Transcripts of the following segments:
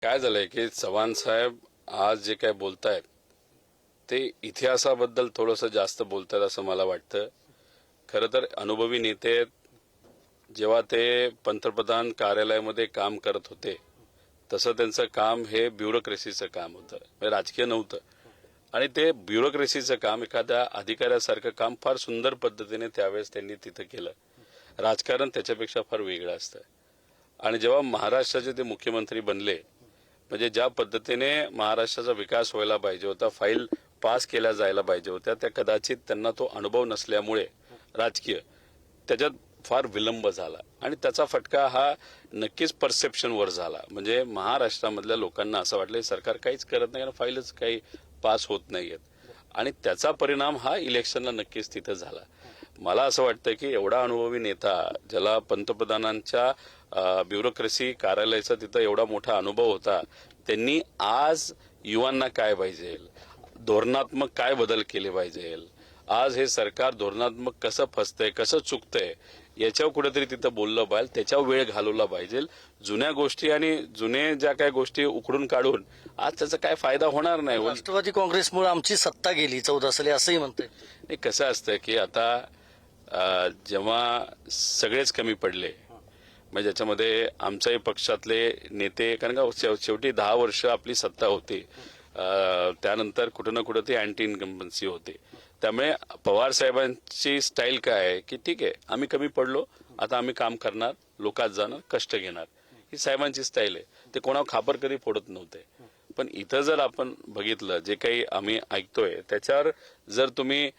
काय झालंय की चव्हाण साहेब आज जे काय बोलतायत ते इतिहासाबद्दल थोडंसं जास्त बोलतात असं मला वाटतं. खरं तर अनुभवी नेते आहेत. जेव्हा ते पंतप्रधान कार्यालयामध्ये काम करत होते तसं त्यांचं काम हे ब्युरोक्रेसीचं काम होतं, म्हणजे राजकीय नव्हतं. आणि ते ब्युरोक्रेसीचं काम एखाद्या अधिकाऱ्यासारखं काम फार सुंदर पद्धतीने त्यावेळेस त्यांनी तिथं केलं. राजकारण त्याच्यापेक्षा फार वेगळं असतं. आणि जेव्हा महाराष्ट्राचे ते मुख्यमंत्री बनले, म्हणजे ज्या पद्धतीने महाराष्ट्राचा विकास व्हायला पाहिजे होता, फाईल पास केल्या जायला पाहिजे होत्या, त्या कदाचित त्यांना तो अनुभव नसल्यामुळे राजकीय त्याच्यात फार विलंब झाला. आणि त्याचा फटका हा नक्कीच परसेप्शनवर झाला. म्हणजे महाराष्ट्रामधल्या लोकांना असं वाटलं सरकार काहीच करत नाही आणि फाईलच काही पास होत नाहीयेत. आणि त्याचा परिणाम हा इलेक्शनला नक्कीच तिथं झाला. मला असं वाटतं की एवढा अनुभवी नेता, ज्याला पंतप्रधानांच्या ब्युरोक्रेसी कार्यालयाचा तिथं एवढा मोठा अनुभव होता, त्यांनी आज युवांना काय पाहिजे, धोरणात्मक काय बदल केले पाहिजे, आज हे सरकार धोरणात्मक कसं फसतंय, कसं चुकतंय, याच्यावर कुठेतरी तिथं बोललं पाहिजे, त्याच्यावर वेळ घालवला पाहिजे. जुन्या गोष्टी आणि जुने ज्या काही गोष्टी उकडून काढून आज त्याचा काय फायदा होणार नाही. राष्ट्रवादी काँग्रेसमुळे आमची सत्ता गेली 14 साली असंही म्हणते. नाही, कसं असतं की आता जेव्हा सगळेच कमी पडले, म्हणजे ज्याच्यामध्ये आमच्याही पक्षातले नेते, कारण का शेवटी 10 वर्ष आपली सत्ता होती, त्यानंतर कुठं ना कुठं ती अँटी इन्कम्बन्सी होते. त्यामुळे पवार साहेबांची स्टाईल काय आहे की ठीक आहे, आम्ही कमी पडलो, आता आम्ही काम करणार, लोकात जाणार, कष्ट घेणार, ही साहेबांची स्टाईल आहे. ते कोणावर खापर कधी फोडत नव्हते. पण इथं जर आपण बघितलं, जे काही आम्ही ऐकतोय त्याच्यावर जर तुम्ही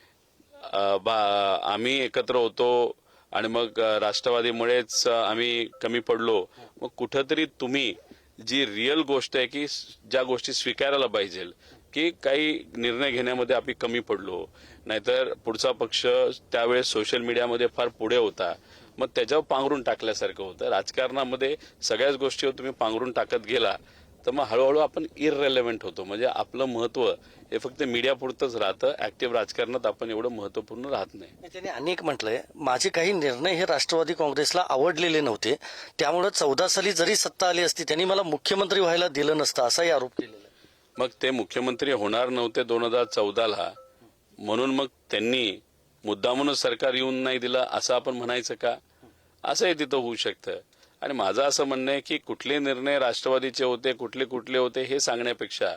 आम्ही एकत्र होतो आणि मग राष्ट्रवादीमुळेच आम्ही कमी पडलो, मग कुठंतरी तुम्ही जी रिअल गोष्ट आहे की ज्या गोष्टी स्वीकारायला पाहिजे की काही निर्णय घेण्यामध्ये आम्ही कमी पडलो, नाहीतर पुढचा पक्ष त्यावेळेस सोशल मीडियामध्ये फार पुढे होता, मग त्याच्यावर पांघरून टाकल्यासारखं होतं. राजकारणामध्ये सगळ्याच गोष्टीवर तुम्ही पांघरून टाकत गेला तर मग हळूहळू आपण इररेलेव्हंट होतो. म्हणजे आपलं महत्व हे फक्त मीडिया पुरतच राहतं. ऍक्टिव्ह राजकारणात आपण एवढं महत्वपूर्ण राहत नाही. त्यांनी अनेक म्हटलंय, माझे काही निर्णय हे राष्ट्रवादी काँग्रेसला आवडलेले नव्हते, त्यामुळे 14 साली जरी सत्ता आली असती त्यांनी मला मुख्यमंत्री व्हायला दिलं नसतं, असाही आरोप केलेला आहे. मग ते मुख्यमंत्री होणार नव्हते 2014ला, म्हणून मग त्यांनी मुद्दामूनच सरकार येऊन नाही दिलं असं आपण म्हणायचं का? असंही तिथं होऊ शकतं. आणि माझं असं म्हणणं आहे की कुठले निर्णय राष्ट्रवादीचे होते, कुठले होते हे सांगण्यापेक्षा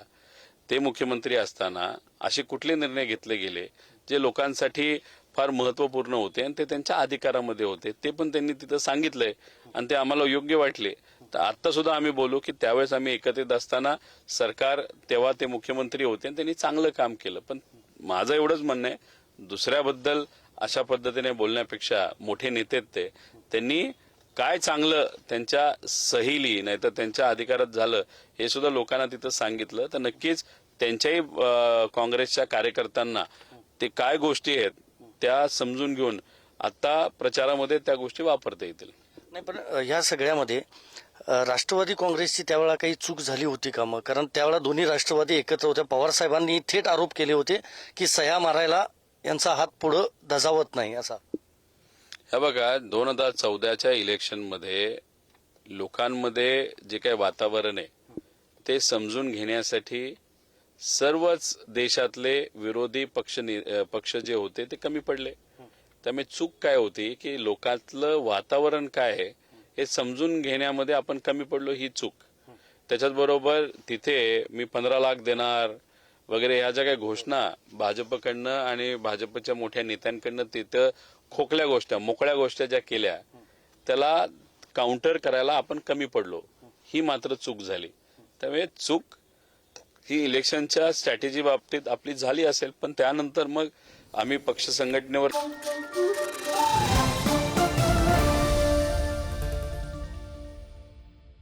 ते मुख्यमंत्री असताना असे कुठले निर्णय घेतले गेले जे लोकांसाठी फार महत्वपूर्ण होते आणि ते त्यांच्या अधिकारामध्ये होते, ते पण त्यांनी तिथं सांगितलंय आणि ते आम्हाला योग्य वाटले. तर आता सुद्धा आम्ही बोलू की त्यावेळेस आम्ही एकत्रित असताना सरकार, तेव्हा ते मुख्यमंत्री होते आणि त्यांनी चांगलं काम केलं. पण माझं एवढंच म्हणणं आहे, दुसऱ्याबद्दल अशा पद्धतीने बोलण्यापेक्षा मोठे नेते त्यांनी काय चांगलं त्यांच्या सहीली नाही तर त्यांच्या अधिकारात झालं हे सुद्धा लोकांना तिथं सांगितलं, तर नक्कीच त्यांच्याही काँग्रेसच्या कार्यकर्त्यांना ते काय गोष्टी आहेत त्या समजून घेऊन आता प्रचारामध्ये त्या गोष्टी वापरता येतील. नाही, पण ह्या सगळ्यामध्ये राष्ट्रवादी काँग्रेसची त्यावेळेला काही चूक झाली होती का? मग कारण त्यावेळेला दोन्ही राष्ट्रवादी एकत्र होत्या. पवार साहेबांनी थेट आरोप केले होते की सह्या मारायला यांचा हात पुढं धजावत नाही असा. हे बघा, 2014च्या इलेक्शनमध्ये लोकांमध्ये जे काही वातावरण आहे ते समजून घेण्यासाठी सर्वच देशातले विरोधी पक्ष जे होते ते कमी पडले. त्यामुळे चूक काय होती की लोकांतलं वातावरण काय आहे हे समजून घेण्यामध्ये आपण कमी पडलो, ही चूक. त्याच्याच बरोबर तिथे मी 15 लाख देणार वगैरे ह्या ज्या काही घोषणा भाजपकडनं आणि भाजपच्या मोठ्या नेत्यांकडनं तिथं खोकल्या गोष्टी, मोकळ्या गोष्टी ज्या केल्या, त्याला काउंटर करायला आपण कमी पडलो, ही मात्र चूक झाली. त्यामुळे चूक ही इलेक्शनच्या स्ट्रॅटेजी बाबतीत आपली झाली असेल, पण त्यानंतर मग आम्ही पक्ष संघटनेवर